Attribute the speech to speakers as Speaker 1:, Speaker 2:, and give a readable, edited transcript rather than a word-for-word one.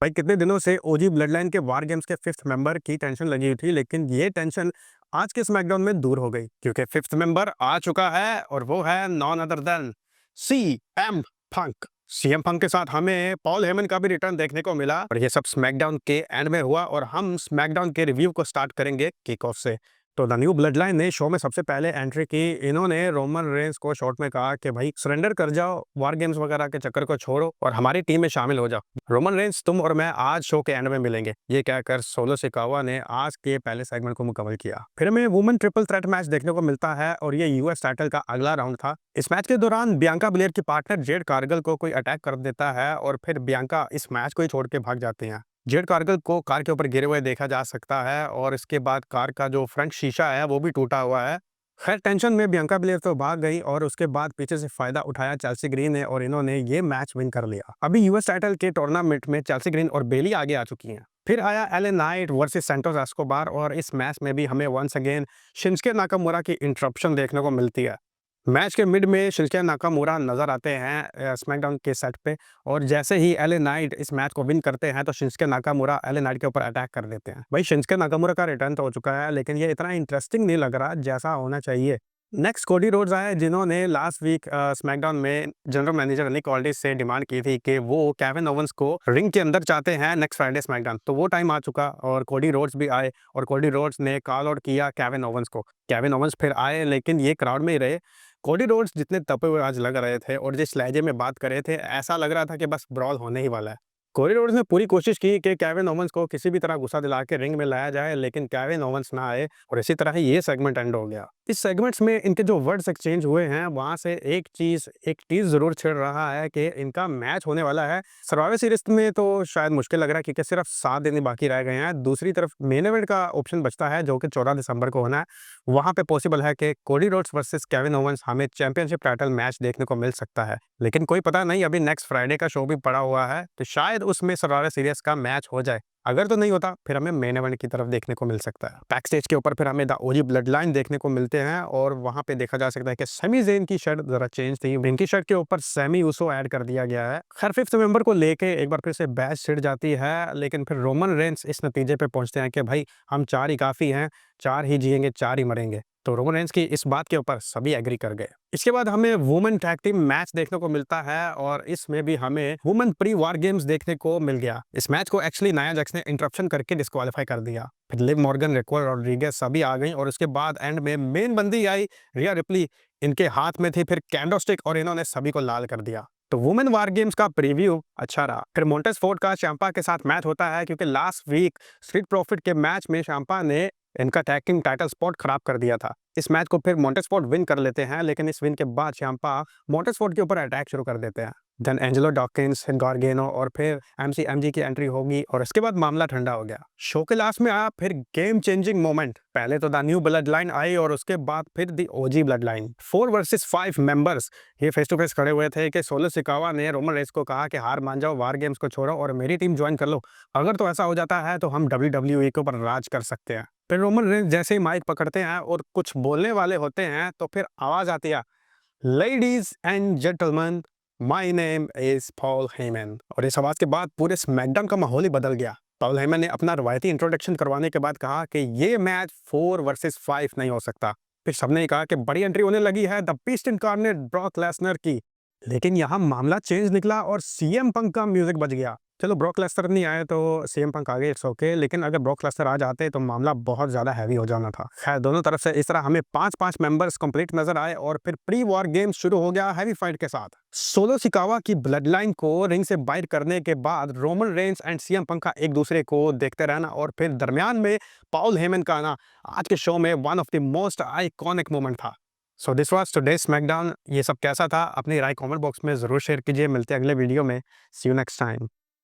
Speaker 1: भाई कितने दिनों से ओजी ब्लड लाइन के वार गेम्स के फिफ्थ मेंबर की टेंशन लगी हुई थी, लेकिन ये टेंशन आज के स्मैकडाउन में दूर हो गई क्योंकि फिफ्थ मेंबर आ चुका है और वो है none other than C M Punk. CM Punk के साथ हमें पॉल हेमन का भी रिटर्न देखने को मिला और ये सब स्मैकडाउन के एंड में हुआ और हम स्मैकडाउन के रिव्यू को स्टार्ट करेंगे किक ऑफ से। तो द न्यू ब्लड लाइन ने शो में सबसे पहले एंट्री की। इन्होंने रोमन रेंस को शॉर्ट में कहा कि भाई सरेंडर कर जाओ, वार गेम्स वगैरह के चक्कर को छोड़ो और हमारी टीम में शामिल हो जाओ। रोमन रेंस, तुम और मैं आज शो के एंड में मिलेंगे, ये कहकर सोलो सिकावा ने आज के पहले सेगमेंट को मुकम्मल किया। फिर हमें वुमेन ट्रिपल थ्रेट मैच देखने को मिलता है और ये यूएस टाइटल का अगला राउंड था। इस मैच के दौरान बियांका बिलेर की पार्टनर जेड कारगिल को कोई अटैक कर देता है और फिर बियांका इस मैच को ही छोड़ के भाग जाती हैं। जेड कारगिल को कार के ऊपर गिरे हुए देखा जा सकता है और इसके बाद कार का जो फ्रंट शीशा है वो भी टूटा हुआ है। खैर टेंशन में बियांका बिलेर तो भाग गई और उसके बाद पीछे से फायदा उठाया चेल्सी ग्रीन ने और इन्होंने ये मैच विन कर लिया। अभी यूएस टाइटल के टूर्नामेंट में चेल्सी ग्रीन और बेली आगे आ चुकी हैं। फिर आया LA Knight versus Santos Escobar और इस मैच में भी हमें वंस अगेन शिंसुके नाकामुरा की इंटरप्शन देखने को मिलती है। मैच के मिड में शिंसुके नाकामुरा नजर आते हैं स्मैकडाउन के सेट पे और जैसे ही एले नाइट इस मैच को विन करते हैं तो शिंसुके नाकामुरा एले नाइट के ऊपर अटैक कर देते हैं। भाई शिंसुके नाकामुरा का रिटर्न तो हो चुका है लेकिन ये इतना इंटरेस्टिंग नहीं लग रहा जैसा होना चाहिए। नेक्स्ट कोडी रोड्स आए जिन्होंने लास्ट वीक स्मैकडाउन में जनरल मैनेजर निक ऑल्डिस से डिमांड की थी कि वो केविन ओवेंस को रिंग के अंदर चाहते हैं नेक्स्ट फ्राइडे स्मैकडाउन। तो वो टाइम आ चुका और कोडी रोड्स भी आए और कोडी रोड्स ने कॉल आउट किया केविन ओवेंस को। केविन ओवेंस फिर आए लेकिन ये क्राउड में ही रहे। कोडी रोड्स जितने तपे हुए आज लग रहे थे और जिस लहजे में बात कर रहे थे ऐसा लग रहा था कि बस ब्रॉल होने ही वाला है। कोडी रोड्स ने पूरी कोशिश की कि केविन ओवेंस को किसी भी तरह गुस्सा दिला के रिंग में लाया जाए लेकिन केविन ओवेंस ना आए और इसी तरह ही ये सेगमेंट एंड हो गया। इस सेगमेंट्स में इनके जो वर्ड्स एक्सचेंज हुए हैं वहां से एक चीज जरूर छिड़ रहा है कि इनका मैच होने वाला है। सर्वाइवर सीरीज में तो शायद मुश्किल लग रहा है क्योंकि सिर्फ 7 दिन बाकी रह गए हैं। दूसरी तरफ मेन इवेंट का ऑप्शन बचता है जो कि 14 दिसंबर को होना है। वहां पे पॉसिबल है कि Cody Rhodes versus Kevin Owens हमें चैंपियनशिप टाइटल मैच देखने को मिल सकता है, लेकिन कोई पता नहीं। अभी नेक्स्ट फ्राइडे का शो भी पड़ा हुआ है तो शायद उसमें सर्वाइवर सीरीज का मैच हो जाए। अगर तो नहीं होता फिर हमें मेन इवेंट की तरफ देखने को मिल सकता है। बैक स्टेज के ऊपर फिर हमें द ओजी ब्लड लाइन देखने को मिलते हैं और वहां पे देखा जा सकता है कि सैमी ज़ेन की शर्ट जरा चेंज थी, इनकी शर्ट के ऊपर सैमी ऊसो ऐड कर दिया गया है। खैर फिफ्थ मेंबर को लेके एक बार फिर से बहस छिड़ जाती है लेकिन फिर रोमन रेंस इस नतीजे पे पहुंचते हैं कि भाई हम 4 ही काफी हैं, 4 ही जिएंगे 4 ही मरेंगे। तो रोमन रेंस की इस बात के ऊपर सभी एग्री कर गए। इसके बाद हमें वुमेन टैग टीम मैच देखने को मिलता है और इसमें भी हमें वुमेन प्री वार गेम्स देखने को मिल गया। इस मैच को एक्चुअली नाया जैक्स ने इंटरप्शन करके डिस्क्वालीफाई कर दिया। फिर लिव मॉर्गन, रेक्वेल रॉड्रिगेज सभी आ गई और उसके बाद एंड में मेन बंदी आई रिया रिप्ली। इनके हाथ में थी फिर कैंडोस्टिक और इन्होंने सभी को लाल कर दिया। तो वुमेन वार गेम्स का प्रीव्यू अच्छा रहा। फिर मोंटेस फोर्ड का शैम्पा के साथ मैच होता है क्योंकि लास्ट वीक स्ट्रीट प्रॉफिट के मैच में शैम्पा ने इनका टैग टीम टाइटल स्पॉट खराब कर दिया था। इस मैच को फिर मोंटेस्फोर्ड विन कर लेते हैं लेकिन इस विन के बाद शैम्पा मोंटेस्फोर्ड के ऊपर अटैक शुरू कर देते हैं। देन एंजेलो डॉकिंस, गार्गेनो और फिर एमजी की एंट्री होगी और इसके बाद मामला ठंडा हो गया। शो के लास्ट में आया फिर गेम चेंजिंग मोमेंट। पहले तो द न्यू ब्लड लाइन आई और उसके बाद फिर the OG blood line 4 versus 5 members ये फेस टू फेस खड़े हुए थे कि सोलो सिकावा ने रोमन रेंस को कहा कि हार मान जाओ, वार गेम्स को छोड़ो और मेरी टीम ज्वाइन कर लो। अगर तो ऐसा हो जाता है तो हम WWE के ऊपर राज कर सकते हैं। फिर रोमन रेंस जैसे ही माइक पकड़ते हैं और कुछ बोलने वाले होते हैं तो फिर आवाज आती है, ladies and gentleman, my name is Paul Heyman. और इस आवाज के बाद पूरे स्मैकडाउन का माहौल ही बदल गया। पॉल हेमन ने अपना रवायती इंट्रोडक्शन करवाने के बाद कहा कि ये मैच 4 वर्सेस 5 नहीं हो सकता। फिर सबने कहा कि बड़ी एंट्री होने लगी है the beast incarnate Brock Lesnar की। लेकिन यहाँ मामला चेंज निकला और सीएम पंक का म्यूजिक बज गया। चलो ब्रॉक लेसनर नहीं आए तो सीएम पंक आ गए, इट्स ओके, लेकिन अगर ब्रॉक लेसनर आ जाते तो मामला बहुत ज्यादा हैवी हो जाना था। खैर दोनों तरफ से इस तरह हमें 5-5 मेंबर्स कंप्लीट नजर आए और फिर प्री वॉर गेम शुरू हो गया हैवी फाइट के साथ। सोलो सिकावा की ब्लड लाइन को रिंग से बाहर करने के बाद Roman Reigns and CM Punk का एक दूसरे को देखते रहना और फिर दरमियान में पॉल हेमन का आना आज के शो में one of the most iconic moment था। So this was today SmackDown. ये सब कैसा था अपनी राय कमेंट बॉक्स में जरूर शेयर कीजिए। मिलते हैं अगले वीडियो में। सी यू नेक्स्ट टाइम।